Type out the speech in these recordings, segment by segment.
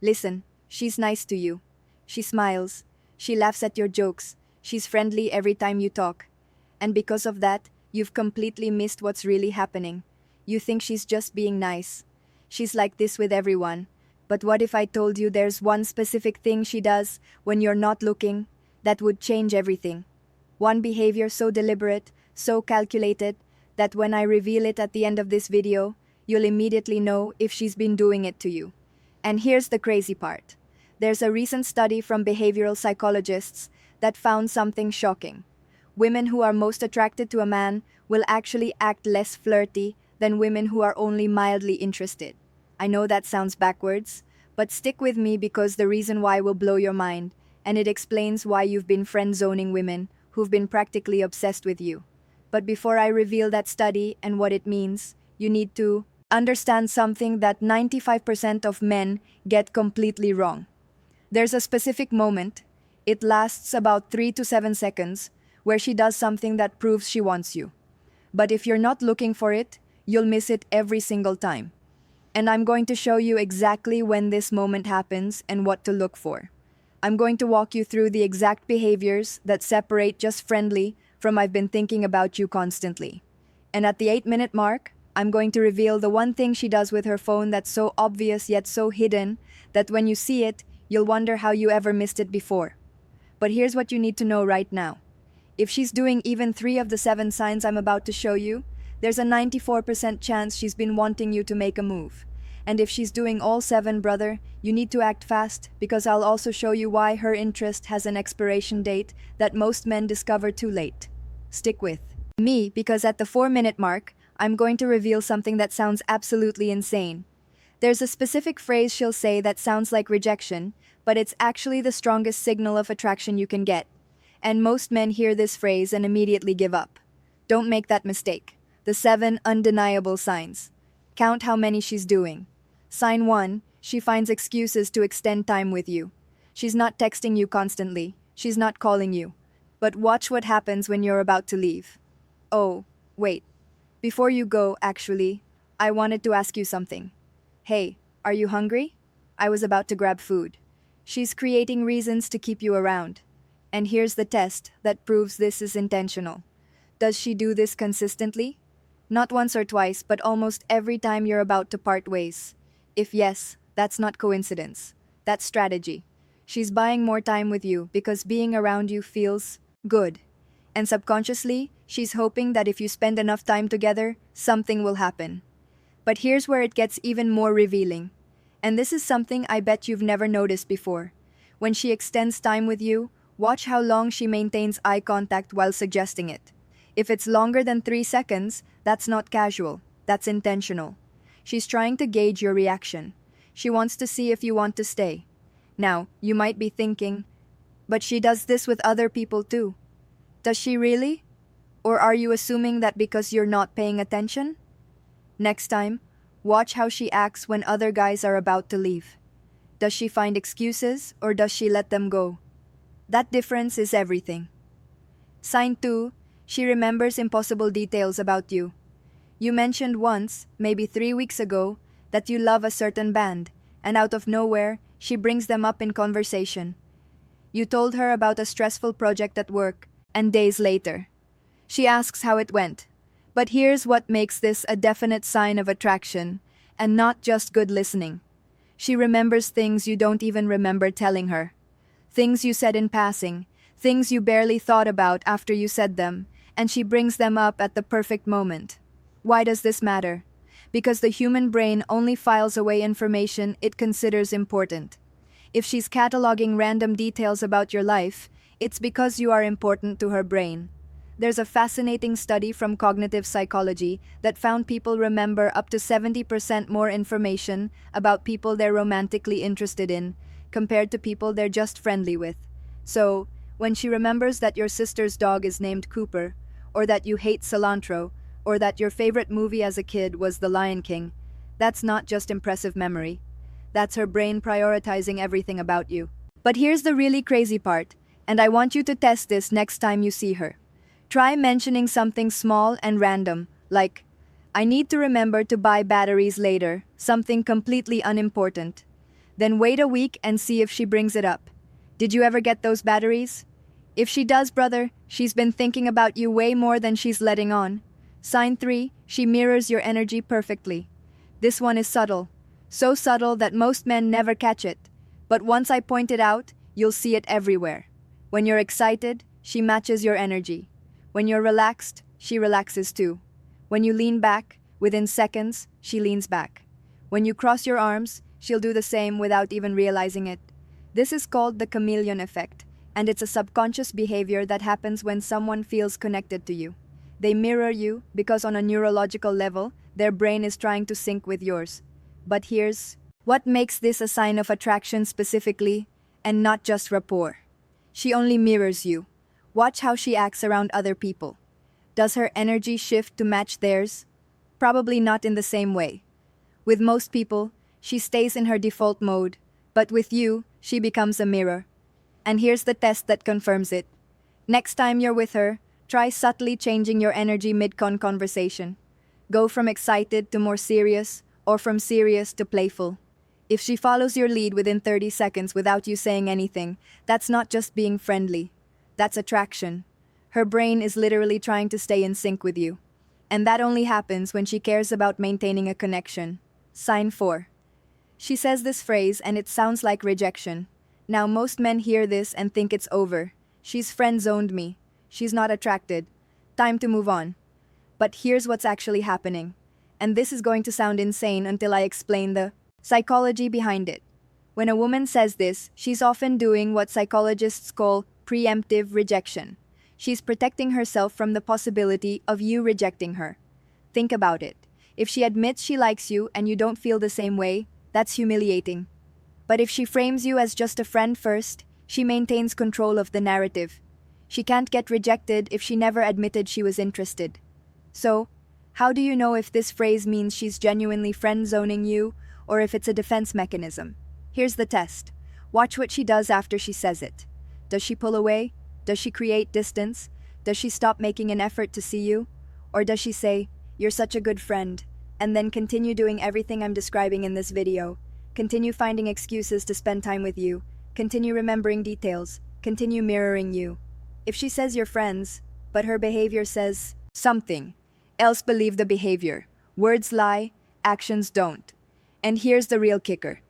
Listen, she's nice to you. She smiles. She laughs at your jokes. She's friendly every time you talk. And because of that, you've completely missed what's really happening. You think she's just being nice. She's like this with everyone. But what if I told you there's one specific thing she does when you're not looking that would change everything? One behavior so deliberate, so calculated, that when I reveal it at the end of this video, you'll immediately know if she's been doing it to you. And here's the crazy part. There's a recent study from behavioral psychologists that found something shocking. Women who are most attracted to a man will actually act less flirty than women who are only mildly interested. I know that sounds backwards, but stick with me because the reason why will blow your mind, and it explains why you've been friend-zoning women who've been practically obsessed with you. But before I reveal that study and what it means, you need to understand something that 95% of men get completely wrong. There's a specific moment, it lasts about 3 to 7 seconds, where she does something that proves she wants you. But if you're not looking for it, you'll miss it every single time. And I'm going to show you exactly when this moment happens and what to look for. I'm going to walk you through the exact behaviors that separate just friendly from I've been thinking about you constantly. And at the 8-minute mark, I'm going to reveal the one thing she does with her phone that's so obvious yet so hidden that when you see it, you'll wonder how you ever missed it before. But here's what you need to know right now. If she's doing even 3 of the 7 signs I'm about to show you, there's a 94% chance she's been wanting you to make a move. And if she's doing all 7, brother, you need to act fast because I'll also show you why her interest has an expiration date that most men discover too late. Stick with me because at the 4-minute mark, I'm going to reveal something that sounds absolutely insane. There's a specific phrase she'll say that sounds like rejection, but it's actually the strongest signal of attraction you can get. And most men hear this phrase and immediately give up. Don't make that mistake. The 7 undeniable signs. Count how many she's doing. Sign 1, she finds excuses to extend time with you. She's not texting you constantly. She's not calling you. But watch what happens when you're about to leave. Oh, wait. Before you go, actually, I wanted to ask you something. Hey, are you hungry? I was about to grab food. She's creating reasons to keep you around. And here's the test that proves this is intentional. Does she do this consistently? Not once or twice, but almost every time you're about to part ways. If yes, that's not coincidence. That's strategy. She's buying more time with you because being around you feels good. And subconsciously, she's hoping that if you spend enough time together, something will happen. But here's where it gets even more revealing. And this is something I bet you've never noticed before. When she extends time with you, watch how long she maintains eye contact while suggesting it. If it's longer than 3 seconds, that's not casual, that's intentional. She's trying to gauge your reaction. She wants to see if you want to stay. Now, you might be thinking, but she does this with other people too. Does she really? Or are you assuming that because you're not paying attention? Next time, watch how she acts when other guys are about to leave. Does she find excuses or does she let them go? That difference is everything. Sign 2, she remembers impossible details about you. You mentioned once, maybe 3 weeks ago, that you love a certain band, and out of nowhere, she brings them up in conversation. You told her about a stressful project at work, and days later, she asks how it went. But here's what makes this a definite sign of attraction, and not just good listening. She remembers things you don't even remember telling her. Things you said in passing, things you barely thought about after you said them, and she brings them up at the perfect moment. Why does this matter? Because the human brain only files away information it considers important. If she's cataloging random details about your life, it's because you are important to her brain. There's a fascinating study from cognitive psychology that found people remember up to 70% more information about people they're romantically interested in compared to people they're just friendly with. So, when she remembers that your sister's dog is named Cooper, or that you hate cilantro, or that your favorite movie as a kid was The Lion King, that's not just impressive memory. That's her brain prioritizing everything about you. But here's the really crazy part, and I want you to test this next time you see her. Try mentioning something small and random, like, I need to remember to buy batteries later, something completely unimportant. Then wait a week and see if she brings it up. Did you ever get those batteries? If she does, brother, she's been thinking about you way more than she's letting on. Sign 3, she mirrors your energy perfectly. This one is subtle. So subtle that most men never catch it. But once I point it out, you'll see it everywhere. When you're excited, she matches your energy. When you're relaxed, she relaxes too. When you lean back, within seconds, she leans back. When you cross your arms, she'll do the same without even realizing it. This is called the chameleon effect, and it's a subconscious behavior that happens when someone feels connected to you. They mirror you because on a neurological level, their brain is trying to sync with yours. But here's what makes this a sign of attraction specifically, and not just rapport. She only mirrors you. Watch how she acts around other people. Does her energy shift to match theirs? Probably not in the same way. With most people, she stays in her default mode, but with you, she becomes a mirror. And here's the test that confirms it. Next time you're with her, try subtly changing your energy mid-conversation. Go from excited to more serious, or from serious to playful. If she follows your lead within 30 seconds without you saying anything, that's not just being friendly. That's attraction. Her brain is literally trying to stay in sync with you. And that only happens when she cares about maintaining a connection. Sign 4. She says this phrase and it sounds like rejection. Now most men hear this and think it's over. She's friend-zoned me. She's not attracted. Time to move on. But here's what's actually happening. And this is going to sound insane until I explain the psychology behind it. When a woman says this, she's often doing what psychologists call preemptive rejection. She's protecting herself from the possibility of you rejecting her. Think about it. If she admits she likes you and you don't feel the same way, that's humiliating. But if she frames you as just a friend first, she maintains control of the narrative. She can't get rejected if she never admitted she was interested. So, how do you know if this phrase means she's genuinely friend-zoning you or if it's a defense mechanism? Here's the test. Watch what she does after she says it. Does she pull away? Does she create distance? Does she stop making an effort to see you? Or does she say, "You're such a good friend," and then continue doing everything I'm describing in this video? Continue finding excuses to spend time with you. Continue remembering details. Continue mirroring you. If she says you're friends, but her behavior says something else, believe the behavior. Words lie, actions don't. And here's the real kicker.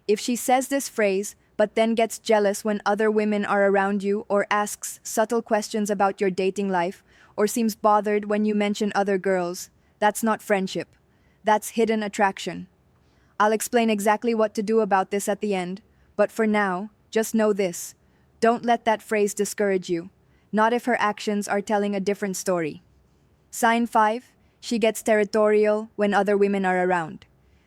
If she says this phrase, but then gets jealous when other women are around you or asks subtle questions about your dating life or seems bothered when you mention other girls, that's not friendship. That's hidden attraction. I'll explain exactly what to do about this at the end, but for now, just know this. Don't let that phrase discourage you. Not if her actions are telling a different story. Sign 5, she gets territorial when other women are around.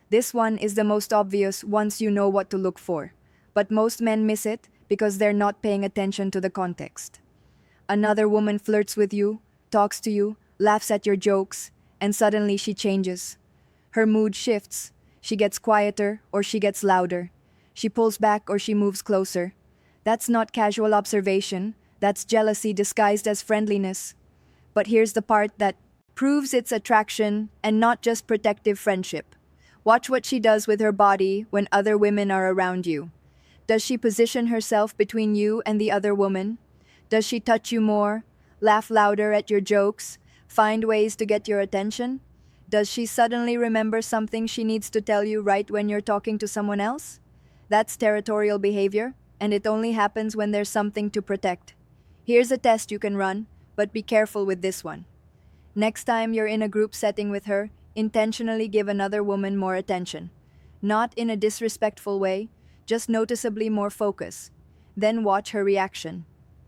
This one is the most obvious once you know what to look for. But most men miss it because they're not paying attention to the context. Another woman flirts with you, talks to you, laughs at your jokes, and suddenly she changes. Her mood shifts. She gets quieter or she gets louder. She pulls back or she moves closer. That's not casual observation. That's jealousy disguised as friendliness. But here's the part that proves its attraction and not just protective friendship. Watch what she does with her body when other women are around you. Does she position herself between you and the other woman? Does she touch you more, laugh louder at your jokes, find ways to get your attention? Does she suddenly remember something she needs to tell you right when you're talking to someone else? That's territorial behavior, and it only happens when there's something to protect. Here's a test you can run, but be careful with this one. Next time you're in a group setting with her, intentionally give another woman more attention. Not in a disrespectful way, just noticeably more focus. Then watch her reaction.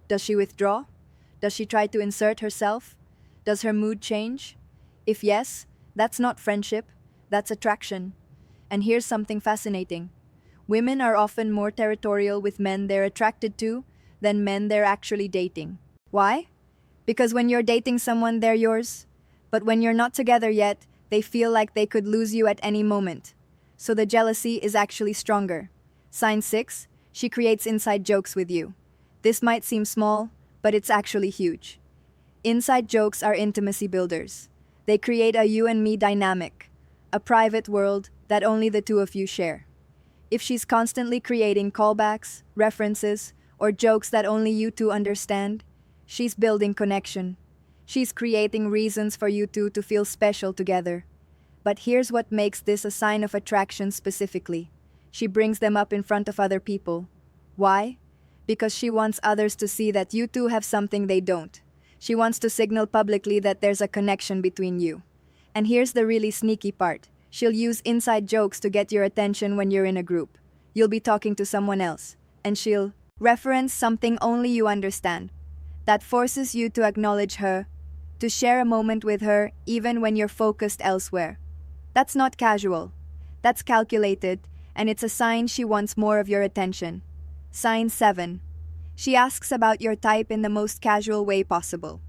Does she withdraw? Does she try to insert herself? Does her mood change? If yes, that's not friendship, that's attraction. And here's something fascinating. Women are often more territorial with men they're attracted to than men they're actually dating. Why? Because when you're dating someone, they're yours. But when you're not together yet, they feel like they could lose you at any moment. So the jealousy is actually stronger. Sign 6, she creates inside jokes with you. This might seem small, but it's actually huge. Inside jokes are intimacy builders. They create a you and me dynamic, a private world that only the two of you share. If she's constantly creating callbacks, references, or jokes that only you two understand, she's building connection. She's creating reasons for you two to feel special together. But here's what makes this a sign of attraction specifically. She brings them up in front of other people. Why? Because she wants others to see that you two have something they don't. She wants to signal publicly that there's a connection between you. And here's the really sneaky part. She'll use inside jokes to get your attention when you're in a group. You'll be talking to someone else, and she'll reference something only you understand. That forces you to acknowledge her, to share a moment with her even when you're focused elsewhere. That's not casual. That's calculated, and it's a sign she wants more of your attention. Sign 7. She asks about your type in the most casual way possible.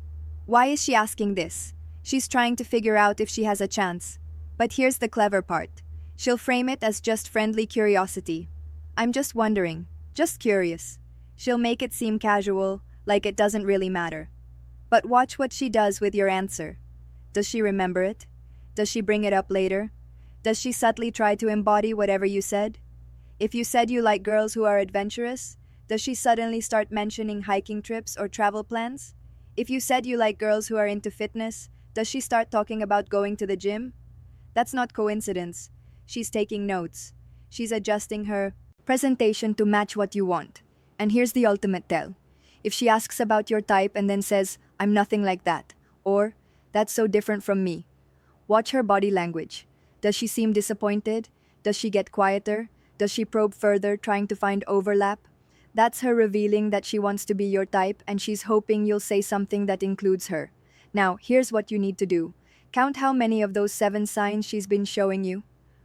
Why is she asking this? She's trying to figure out if she has a chance. But here's the clever part. She'll frame it as just friendly curiosity. I'm just wondering, just curious. She'll make it seem casual, like it doesn't really matter. But watch what she does with your answer. Does she remember it? Does she bring it up later? Does she subtly try to embody whatever you said? If you said you like girls who are adventurous, does she suddenly start mentioning hiking trips or travel plans? If you said you like girls who are into fitness, does she start talking about going to the gym? That's not coincidence. She's taking notes. She's adjusting her presentation to match what you want. And here's the ultimate tell. If she asks about your type and then says, I'm nothing like that, or, that's so different from me, watch her body language. Does she seem disappointed? Does she get quieter? Does she probe further, trying to find overlap? That's her revealing that she wants to be your type, and she's hoping you'll say something that includes her. Now, here's what you need to do. Count how many of those 7 signs she's been showing you.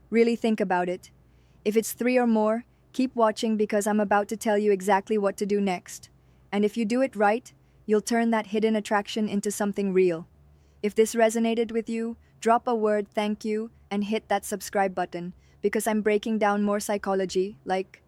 Really think about it. If it's 3 or more, keep watching because I'm about to tell you exactly what to do next. And if you do it right, you'll turn that hidden attraction into something real. If this resonated with you, drop a word thank you and hit that subscribe button because I'm breaking down more psychology, like